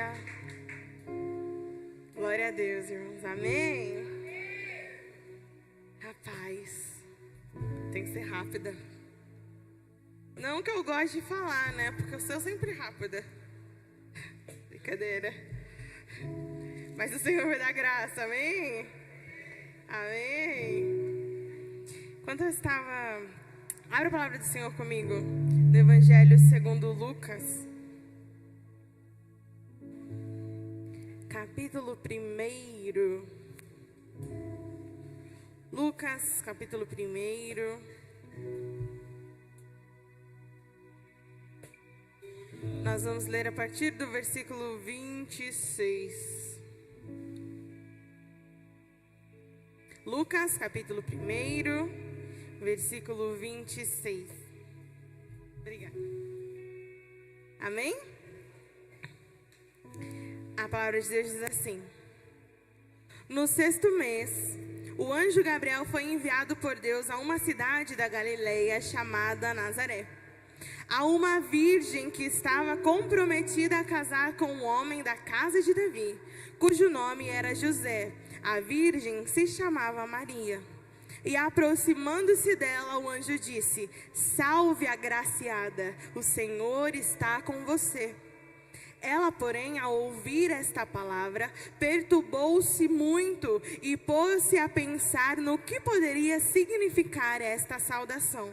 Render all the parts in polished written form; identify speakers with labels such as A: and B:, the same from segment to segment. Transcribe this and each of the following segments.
A: Aleluia. Glória a Deus, irmãos. Amém? Rapaz, tem que ser rápida. Não que eu goste de falar, né? Porque eu sou sempre rápida. Brincadeira. Mas o Senhor vai dar graça, amém? Amém. Quando eu estava... Abra a palavra do Senhor comigo, no Evangelho segundo Lucas. Capítulo 1. Lucas, capítulo 1. Nós vamos ler a partir do versículo 26. Lucas, capítulo 1, versículo 26. Obrigada. Amém? A palavra de Deus diz assim: no 6º mês, o anjo Gabriel foi enviado por Deus a uma cidade da Galileia chamada Nazaré, a uma virgem que estava comprometida a casar com um homem da casa de Davi, cujo nome era José. A virgem se chamava Maria. E aproximando-se dela, o anjo disse: salve, agraciada, o Senhor está com você. Ela, porém, ao ouvir esta palavra, perturbou-se muito e pôs-se a pensar no que poderia significar esta saudação.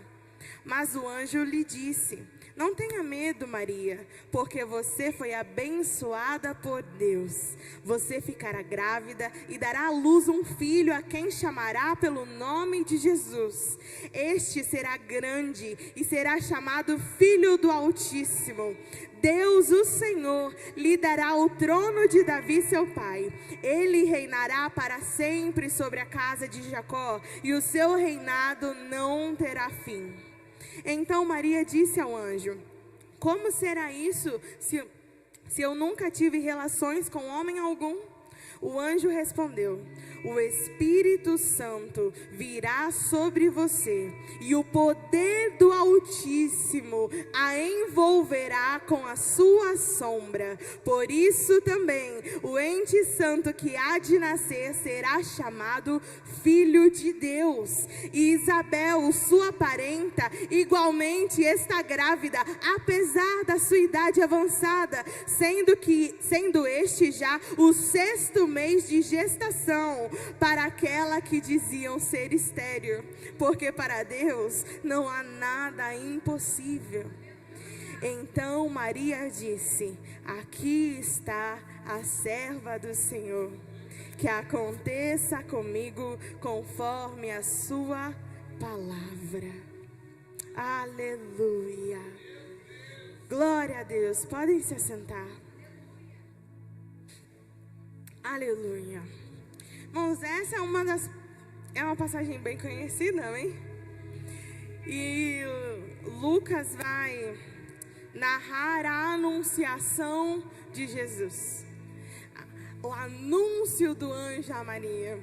A: Mas o anjo lhe disse: não tenha medo, Maria, porque você foi abençoada por Deus. Você ficará grávida e dará à luz um filho, a quem chamará pelo nome de Jesus. Este será grande e será chamado Filho do Altíssimo. Deus, o Senhor, lhe dará o trono de Davi, seu pai. Ele reinará para sempre sobre a casa de Jacó, e o seu reinado não terá fim. Então Maria disse ao anjo: como será isso se eu nunca tive relações com homem algum? O anjo respondeu: o Espírito Santo virá sobre você, e o poder do Altíssimo a envolverá com a sua sombra. Por isso também o ente santo que há de nascer será chamado Filho de Deus. E Isabel, sua parenta, igualmente está grávida, apesar da sua idade avançada, sendo este já o 6º mês de gestação para aquela que diziam ser estéril, porque para Deus não há nada impossível. Então Maria disse: aqui está a serva do Senhor, que aconteça comigo conforme a sua palavra. Aleluia. Glória a Deus. Podem se assentar. Aleluia. Irmãos, essa é uma passagem bem conhecida, amém? E Lucas vai narrar a anunciação de Jesus, o anúncio do anjo a Maria.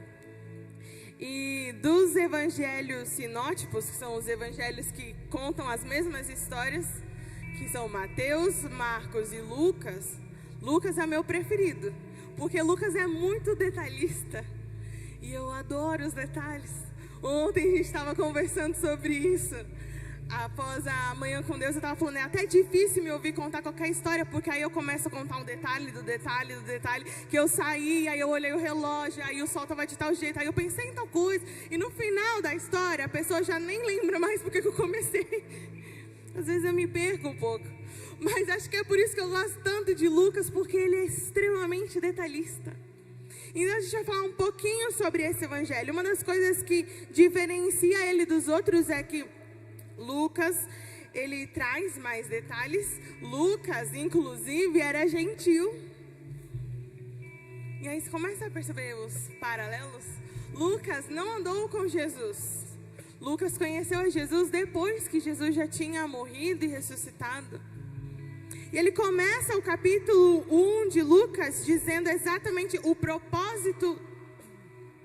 A: E dos evangelhos sinóticos, que são os evangelhos que contam as mesmas histórias, que são Mateus, Marcos e Lucas, Lucas é meu preferido, porque Lucas é muito detalhista. E eu adoro os detalhes. Ontem a gente estava conversando sobre isso. Após a Manhã com Deus, eu estava falando: é até difícil me ouvir contar qualquer história, porque aí eu começo a contar um detalhe do detalhe do detalhe, que eu saí, aí eu olhei o relógio, aí o sol estava de tal jeito, aí eu pensei em tal coisa, e no final da história a pessoa já nem lembra mais porque que eu comecei. Às vezes eu me perco um pouco, mas acho que é por isso que eu gosto tanto de Lucas, porque ele é extremamente detalhista. Então a gente vai falar um pouquinho sobre esse evangelho. Uma das coisas que diferencia ele dos outros é que Lucas, ele traz mais detalhes. Lucas, inclusive, era gentil. E aí você começa a perceber os paralelos. Lucas não andou com Jesus. Lucas conheceu a Jesus depois que Jesus já tinha morrido e ressuscitado. E ele começa o capítulo 1 de Lucas dizendo exatamente o propósito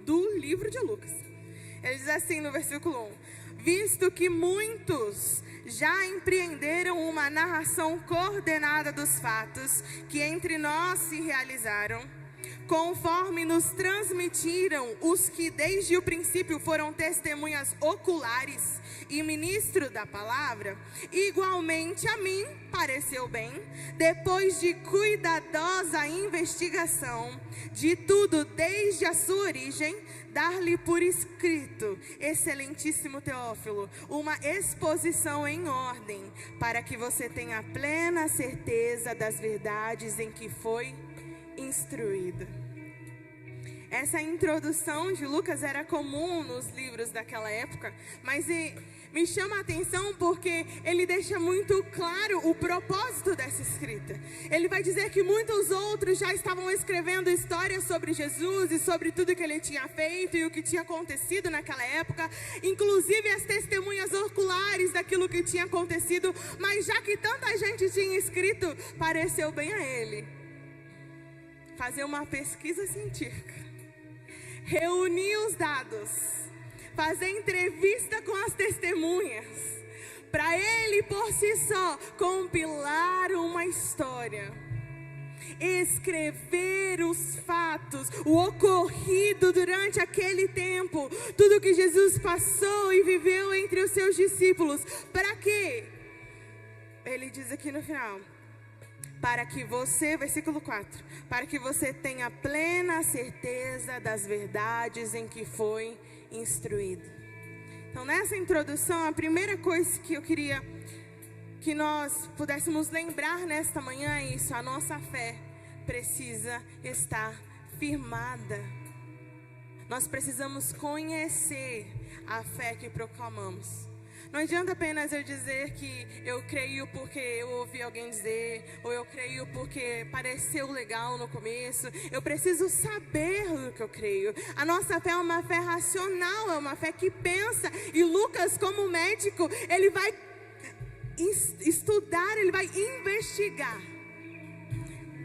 A: do livro de Lucas. Ele diz assim no versículo 1: visto que muitos já empreenderam uma narração coordenada dos fatos que entre nós se realizaram, conforme nos transmitiram os que desde o princípio foram testemunhas oculares e ministro da palavra. Igualmente a mim pareceu bem, depois de cuidadosa investigação de tudo desde a sua origem, dar-lhe por escrito, excelentíssimo Teófilo, uma exposição em ordem, para que você tenha plena certeza das verdades em que foi instruído. Essa introdução de Lucas era comum nos livros daquela época, mas me chama a atenção porque ele deixa muito claro o propósito dessa escrita. Ele vai dizer que muitos outros já estavam escrevendo histórias sobre Jesus e sobre tudo que ele tinha feito e o que tinha acontecido naquela época, inclusive as testemunhas oculares daquilo que tinha acontecido, mas já que tanta gente tinha escrito, pareceu bem a ele fazer uma pesquisa científica, reunir os dados, fazer entrevista com as testemunhas, para ele por si só compilar uma história, escrever os fatos, o ocorrido durante aquele tempo, tudo que Jesus passou e viveu entre os seus discípulos. Para quê? Ele diz aqui no final: para que você, versículo 4, para que você tenha plena certeza das verdades em que foi instruído. Então, nessa introdução, a primeira coisa que eu queria que nós pudéssemos lembrar nesta manhã é isso: a nossa fé precisa estar firmada. Nós precisamos conhecer a fé que proclamamos. Não adianta apenas eu dizer que eu creio porque eu ouvi alguém dizer, ou eu creio porque pareceu legal no começo. Eu preciso saber o que eu creio. A nossa fé é uma fé racional, é uma fé que pensa. E Lucas, como médico, ele vai estudar, ele vai investigar.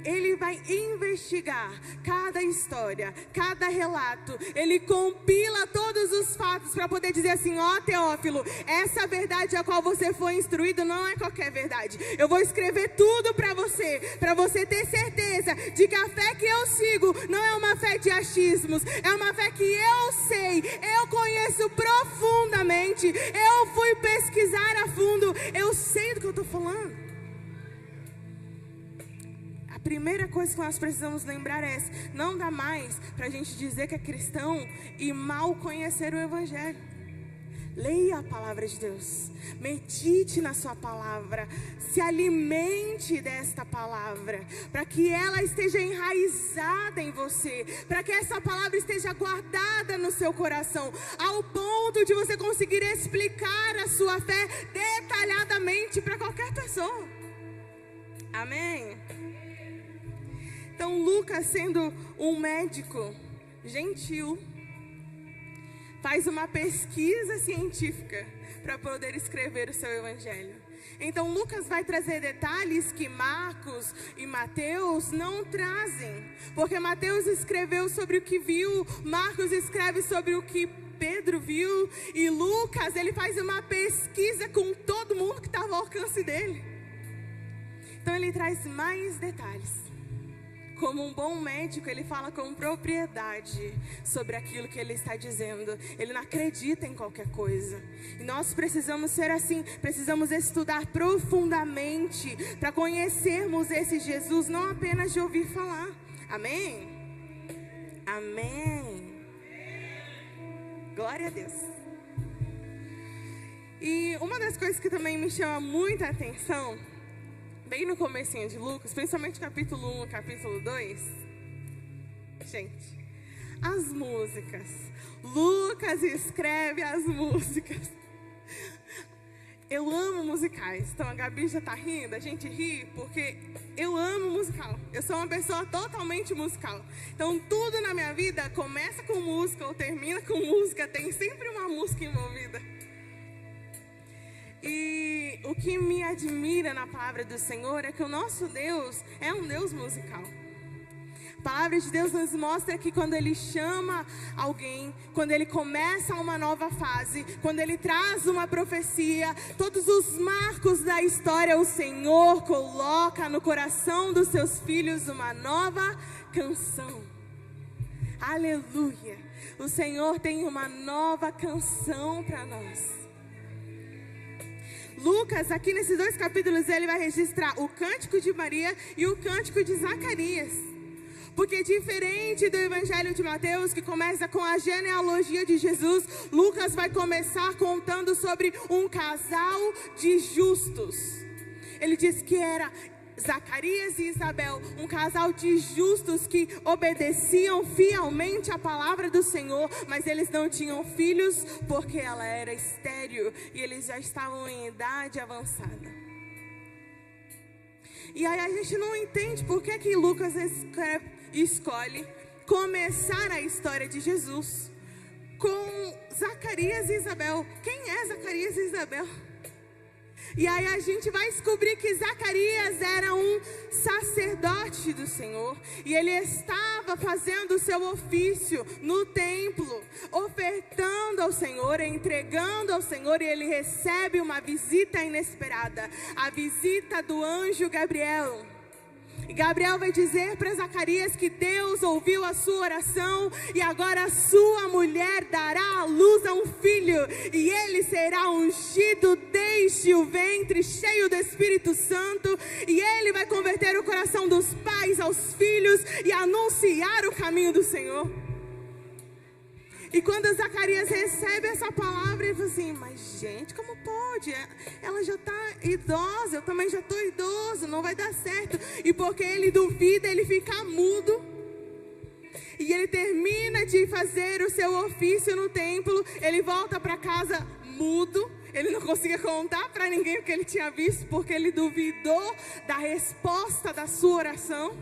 A: Ele vai investigar cada história, cada relato. Ele compila todos os fatos para poder dizer assim: ó Teófilo, essa verdade a qual você foi instruído não é qualquer verdade. Eu vou escrever tudo para você ter certeza de que a fé que eu sigo não é uma fé de achismos. É uma fé que eu sei, eu conheço profundamente. Eu fui pesquisar a fundo, eu sei do que eu estou falando. A primeira coisa que nós precisamos lembrar é essa: não dá mais para a gente dizer que é cristão e mal conhecer o Evangelho. Leia a palavra de Deus, medite na sua palavra, se alimente desta palavra, para que ela esteja enraizada em você, para que essa palavra esteja guardada no seu coração, ao ponto de você conseguir explicar a sua fé detalhadamente para qualquer pessoa. Amém? Então, Lucas, sendo um médico gentil, faz uma pesquisa científica para poder escrever o seu evangelho. Então, Lucas vai trazer detalhes que Marcos e Mateus não trazem, porque Mateus escreveu sobre o que viu, Marcos escreve sobre o que Pedro viu, e Lucas, ele faz uma pesquisa com todo mundo que estava ao alcance dele. Então, ele traz mais detalhes. Como um bom médico, ele fala com propriedade sobre aquilo que ele está dizendo. Ele não acredita em qualquer coisa. E nós precisamos ser assim. Precisamos estudar profundamente para conhecermos esse Jesus, não apenas de ouvir falar. Amém? Amém. Glória a Deus. E uma das coisas que também me chama muita atenção, bem no comecinho de Lucas, principalmente capítulo 1, capítulo 2, gente, as músicas. Lucas escreve as músicas. Eu amo musicais. Então a Gabi já tá rindo, a gente ri porque eu amo musical. Eu sou uma pessoa totalmente musical. Então tudo na minha vida começa com música ou termina com música. Tem sempre uma música envolvida. E o que me admira na palavra do Senhor é que o nosso Deus é um Deus musical. A A palavra de Deus nos mostra que quando Ele chama alguém, quando Ele começa uma nova fase, quando Ele traz uma profecia, todos os marcos da história, o Senhor coloca no coração dos seus filhos uma nova canção. Aleluia! O Senhor tem uma nova canção para nós. Lucas, aqui nesses 2 capítulos, ele vai registrar o cântico de Maria e o cântico de Zacarias. Porque diferente do Evangelho de Mateus, que começa com a genealogia de Jesus, Lucas vai começar contando sobre um casal de justos. Ele diz que era Zacarias e Isabel, um casal de justos que obedeciam fielmente a palavra do Senhor, mas eles não tinham filhos porque ela era estéril e eles já estavam em idade avançada. E aí a gente não entende por que Lucas escolhe começar a história de Jesus com Zacarias e Isabel. Quem é Zacarias e Isabel? E aí a gente vai descobrir que Zacarias era um sacerdote do Senhor. E ele estava fazendo o seu ofício no templo, ofertando ao Senhor, entregando ao Senhor. E ele recebe uma visita inesperada, a visita do anjo Gabriel. E Gabriel vai dizer para Zacarias que Deus ouviu a sua oração e agora a sua mulher dará à luz a um filho e ele será ungido desde o ventre, cheio do Espírito Santo, e ele vai converter o coração dos pais aos filhos e anunciar o caminho do Senhor. E quando Zacarias recebe essa palavra, ele fala assim: mas gente, como pode? Ela já está idosa, eu também já estou idoso, não vai dar certo. E porque ele duvida, ele fica mudo. E ele termina de fazer o seu ofício no templo, ele volta para casa mudo. Ele não conseguia contar para ninguém o que ele tinha visto, porque ele duvidou da resposta da sua oração.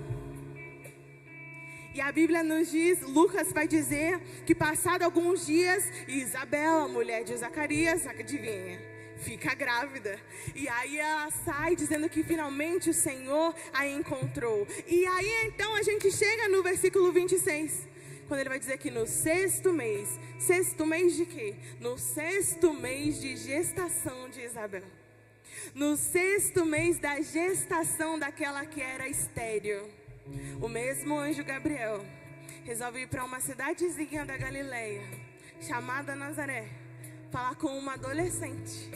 A: E a Bíblia nos diz, Lucas vai dizer que passado alguns dias, Isabel, a mulher de Zacarias, adivinha, fica grávida. E aí ela sai dizendo que finalmente o Senhor a encontrou. E aí então a gente chega no versículo 26, quando ele vai dizer que no sexto mês de quê? No sexto mês de gestação de Isabel. No sexto mês da gestação daquela que era estéril, o mesmo anjo Gabriel resolve ir para uma cidadezinha da Galileia, chamada Nazaré, falar com uma adolescente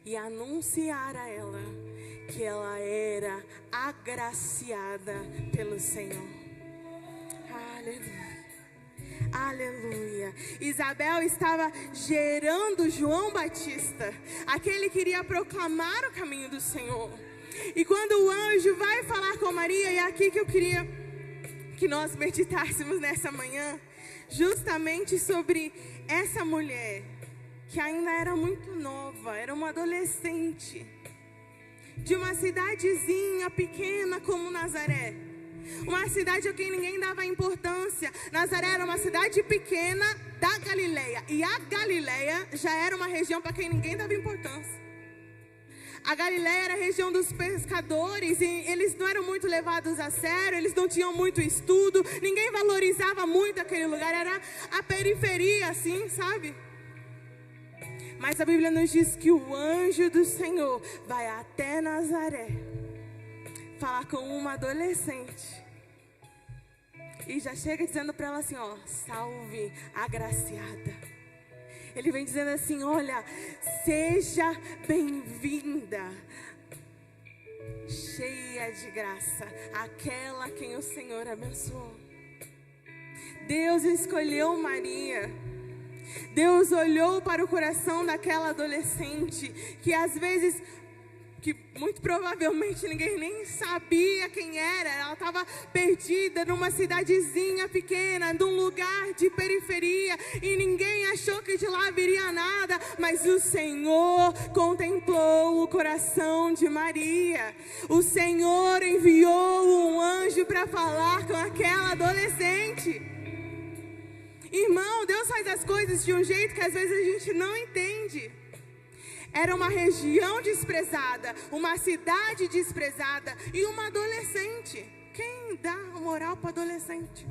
A: e anunciar a ela que ela era agraciada pelo Senhor. Aleluia, aleluia. Isabel estava gerando João Batista, aquele que iria proclamar o caminho do Senhor. E quando o anjo vai falar com Maria, e é aqui que eu queria que nós meditássemos nessa manhã, justamente sobre essa mulher, que ainda era muito nova, era uma adolescente, de uma cidadezinha pequena como Nazaré, uma cidade a quem ninguém dava importância. Nazaré era uma cidade pequena da Galileia, e a Galileia já era uma região para quem ninguém dava importância. A Galileia era a região dos pescadores, e eles não eram muito levados a sério, eles não tinham muito estudo, ninguém valorizava muito aquele lugar, era a periferia assim, sabe? Mas a Bíblia nos diz que o anjo do Senhor vai até Nazaré, falar com uma adolescente, e já chega dizendo para ela assim, ó, salve, agraciada. Ele vem dizendo assim, olha, seja bem-vinda, cheia de graça, aquela a quem o Senhor abençoou. Deus escolheu Maria. Deus olhou para o coração daquela adolescente, que às vezes, que muito provavelmente ninguém nem sabia quem era. Ela estava perdida numa cidadezinha pequena, num lugar de periferia, e ninguém achou que de lá viria nada, mas o Senhor contemplou o coração de Maria. O Senhor enviou um anjo para falar com aquela adolescente. Irmão, Deus faz as coisas de um jeito que às vezes a gente não entende. Era uma região desprezada, uma cidade desprezada e uma adolescente. quem dá moral para adolescente?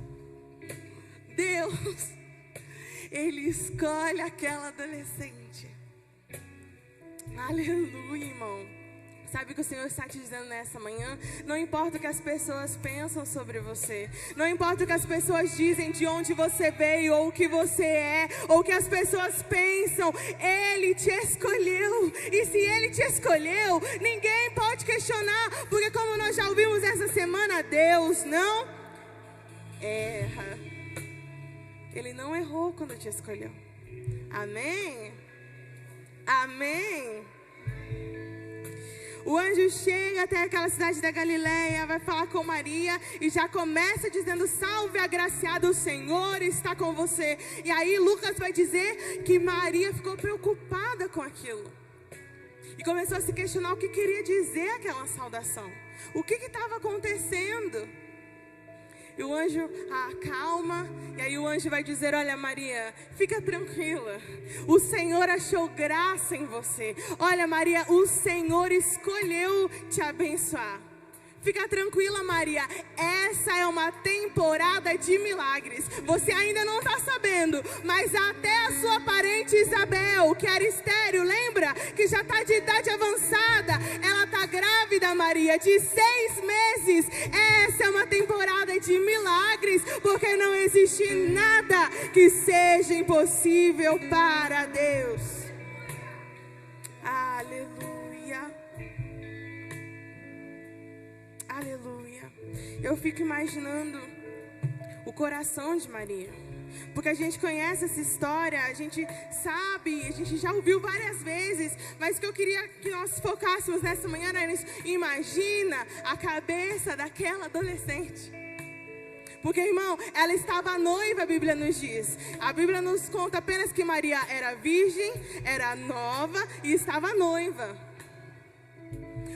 A: Deus, Ele escolhe aquela adolescente. Aleluia, irmão. Sabe o que o Senhor está te dizendo nessa manhã? Não importa o que as pessoas pensam sobre você. Não importa o que as pessoas dizem de onde você veio, ou o que você é, ou o que as pessoas pensam. Ele te escolheu. E se Ele te escolheu, ninguém pode questionar. Porque como nós já ouvimos essa semana, Deus não erra. Ele não errou quando te escolheu. Amém? Amém? O anjo chega até aquela cidade da Galileia, vai falar com Maria e já começa dizendo: salve agraciada, o Senhor está com você. E aí Lucas vai dizer que Maria ficou preocupada com aquilo e começou a se questionar o que queria dizer aquela saudação. O que estava acontecendo? E o anjo acalma, e aí o anjo vai dizer: olha Maria, fica tranquila, o Senhor achou graça em você. Olha Maria, o Senhor escolheu te abençoar. Fica tranquila Maria, essa é uma temporada de milagres. Você ainda não está sabendo, mas até a sua parente Isabel, que era estéril, lembra? Que já está de idade avançada, ela está grávida Maria, de 6 meses. Essa é uma temporada de milagres, porque não existe nada que seja impossível para Deus. Aleluia. Aleluia. Eu fico imaginando o coração de Maria, porque a gente conhece essa história, a gente sabe, a gente já ouviu várias vezes, mas o que eu queria que nós focássemos nessa manhã era nisso. Imagina a cabeça daquela adolescente. Porque, irmão, ela estava noiva, a Bíblia nos diz. A Bíblia nos conta apenas que Maria era virgem, era nova e estava noiva.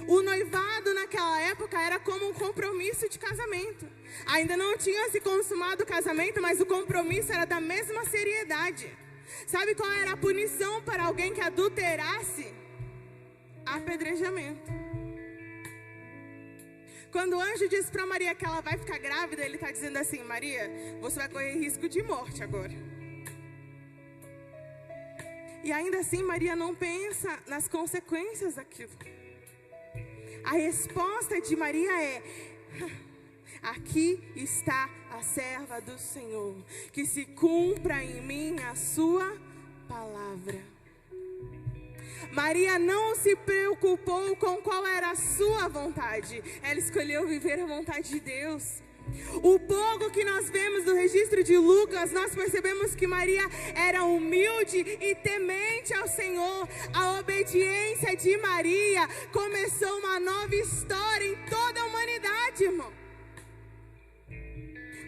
A: O noivado naquela época era como um compromisso de casamento. Ainda não tinha se consumado o casamento, mas o compromisso era da mesma seriedade. Sabe qual era a punição para alguém que adulterasse? Apedrejamento. Quando o anjo disse para Maria que ela vai ficar grávida, ele está dizendo assim: Maria, você vai correr risco de morte agora. E ainda assim Maria não pensa nas consequências daquilo. A resposta de Maria é: aqui está a serva do Senhor, que se cumpra em mim a sua palavra. Maria não se preocupou com qual era a sua vontade, ela escolheu viver a vontade de Deus. O pouco que nós vemos no registro de Lucas, nós percebemos que Maria era humilde e temente ao Senhor. A obediência de Maria começou uma nova história em toda a humanidade, irmão.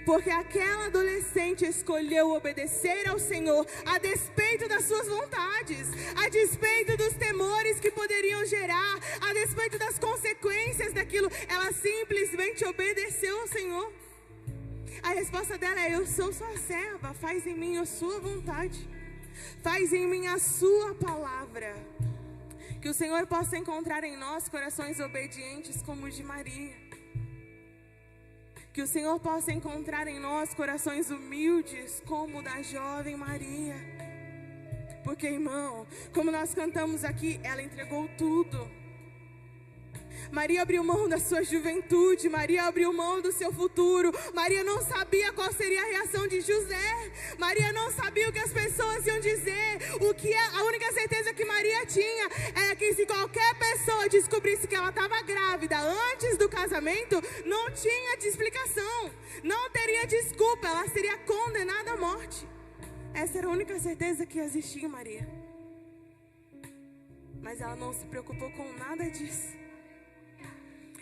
A: Porque aquela adolescente escolheu obedecer ao Senhor a despeito das suas vontades, a despeito dos temores que poderiam gerar, a despeito das consequências daquilo. Ela simplesmente obedeceu ao Senhor. A resposta dela é: eu sou sua serva, faz em mim a sua vontade, faz em mim a sua palavra. Que o Senhor possa encontrar em nós corações obedientes como o de Maria. Que o Senhor possa encontrar em nós corações humildes como o da jovem Maria. Porque, irmão, como nós cantamos aqui, ela entregou tudo. Maria abriu mão da sua juventude, Maria abriu mão do seu futuro. Maria não sabia qual seria a reação de José. Maria não sabia o que as pessoas iam dizer. A única certeza que Maria tinha era que se qualquer pessoa descobrisse que ela estava grávida antes do casamento, não tinha de explicação, não teria desculpa, ela seria condenada à morte. Essa era a única certeza que existia em Maria. Mas ela não se preocupou com nada disso.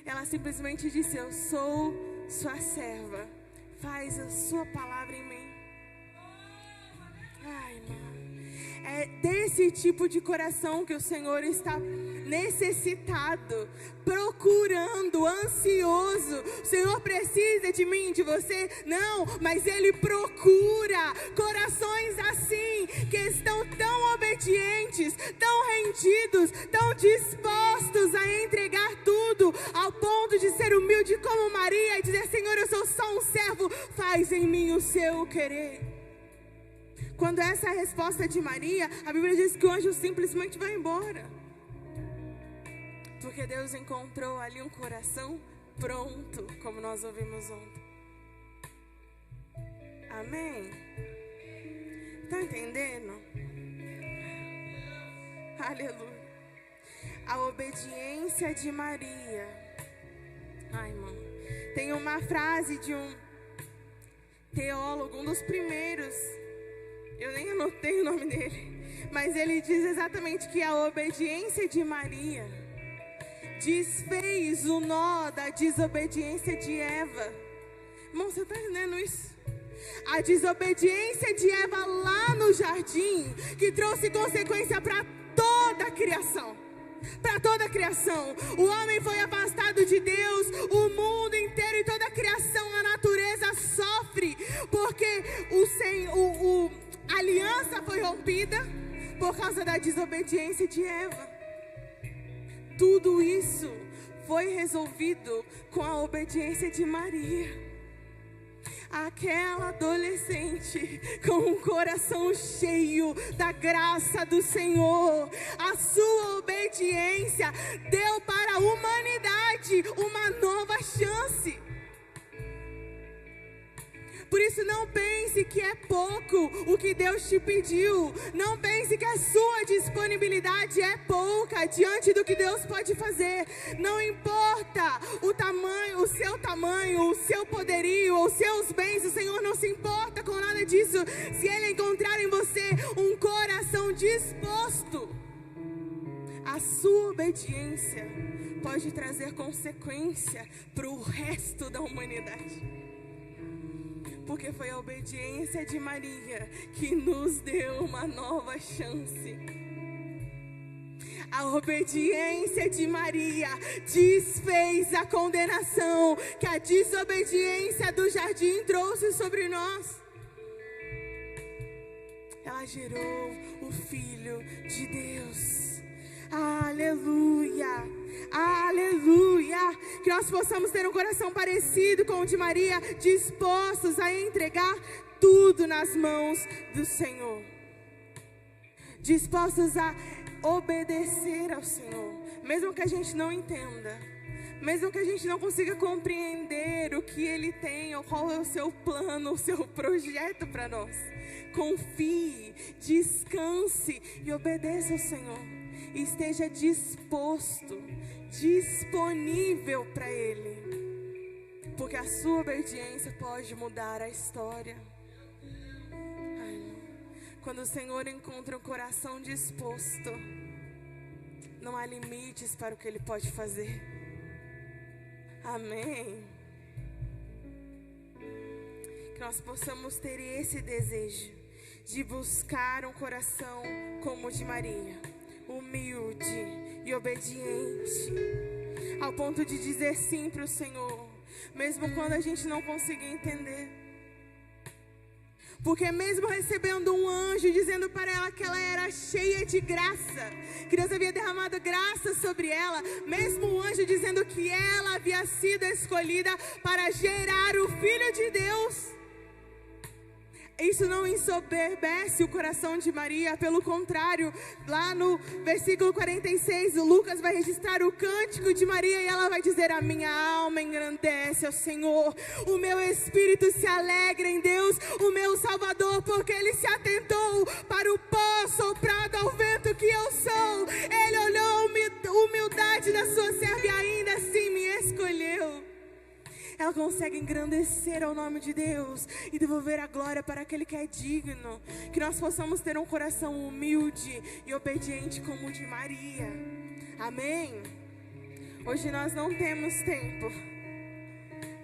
A: Ela simplesmente disse: eu sou sua serva, faz a sua palavra em mim. Ai, irmão, é desse tipo de coração que o Senhor está necessitado, procurando, ansioso. O Senhor precisa de mim, de você? Não, mas Ele procura corações assim, que estão tão obedientes, tão rendidos, tão dispostos a entregar tudo, ao ponto de ser ser humilde como Maria e dizer: Senhor, eu sou só um servo, faz em mim o seu querer. Quando essa é a resposta de Maria, a Bíblia diz que o anjo simplesmente vai embora. Porque Deus encontrou ali um coração pronto, como nós ouvimos ontem. Amém? Está entendendo? Aleluia. A obediência de Maria. Ai, irmão. Tem uma frase de um teólogo, um dos primeiros. Eu nem anotei o nome dele. Mas ele diz exatamente que a obediência de Maria desfez o nó da desobediência de Eva. Irmão, você está entendendo isso? A desobediência de Eva lá no jardim, que trouxe consequência para toda a criação. Para toda a criação. O homem foi afastado de Deus. O mundo inteiro e toda a criação, a natureza sofre. Porque a aliança foi rompida por causa da desobediência de Eva. Tudo isso foi resolvido com a obediência de Maria. Aquela adolescente com um coração cheio da graça do Senhor, a sua obediência deu para a humanidade uma nova chance. Por isso, não pense que é pouco o que Deus te pediu. Não pense que a sua disponibilidade é pouca diante do que Deus pode fazer. Não importa o tamanho, o seu poderio, os seus bens. O Senhor não se importa com nada disso. Se Ele encontrar em você um coração disposto, a sua obediência pode trazer consequência para o resto da humanidade. Porque foi a obediência de Maria que nos deu uma nova chance. A obediência de Maria desfez a condenação que a desobediência do jardim trouxe sobre nós. Ela gerou o Filho de Deus. Aleluia. Aleluia. Que nós possamos ter um coração parecido com o de Maria, dispostos a entregar tudo nas mãos do Senhor, dispostos a obedecer ao Senhor, mesmo que a gente não entenda, mesmo que a gente não consiga compreender o que Ele tem, ou qual é o seu plano, o seu projeto para nós. Confie, descanse e obedeça ao Senhor. E esteja disposto, disponível para Ele. Porque a sua obediência pode mudar a história. Quando o Senhor encontra um coração disposto, não há limites para o que Ele pode fazer. Amém. Que nós possamos ter esse desejo de buscar um coração como o de Maria, humilde e obediente, ao ponto de dizer sim para o Senhor, mesmo quando a gente não conseguir entender. Porque mesmo recebendo um anjo dizendo para ela que ela era cheia de graça, que Deus havia derramado graça sobre ela, mesmo o anjo dizendo que ela havia sido escolhida para gerar o Filho de Deus, isso não ensoberbece o coração de Maria. Pelo contrário, lá no versículo 46, Lucas vai registrar o cântico de Maria e ela vai dizer: a minha alma engrandece ao Senhor, o meu espírito se alegra em Deus, o meu Salvador, porque Ele se atentou para o pó soprado ao vento que eu sou. Ele olhou a humildade da sua serva e ainda assim me escolheu. Ela consegue engrandecer ao nome de Deus e devolver a glória para aquele que é digno. Que nós possamos ter um coração humilde e obediente como o de Maria. Amém? Hoje nós não temos tempo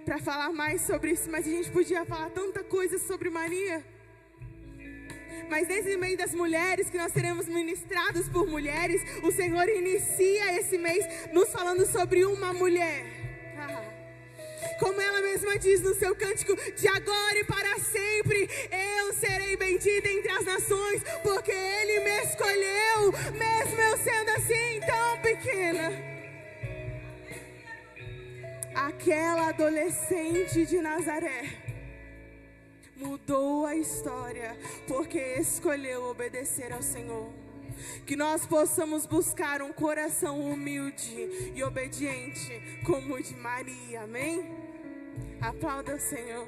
A: para falar mais sobre isso, mas a gente podia falar tanta coisa sobre Maria. Mas nesse mês das mulheres, que nós seremos ministrados por mulheres, o Senhor inicia esse mês nos falando sobre uma mulher. Como ela mesma diz no seu cântico: de agora e para sempre eu serei bendita entre as nações, porque Ele me escolheu, mesmo eu sendo assim tão pequena. aquela adolescente de Nazaré mudou a história porque escolheu obedecer ao Senhor. Que nós possamos buscar um coração humilde e obediente como o de Maria, amém? Aplauda o Senhor.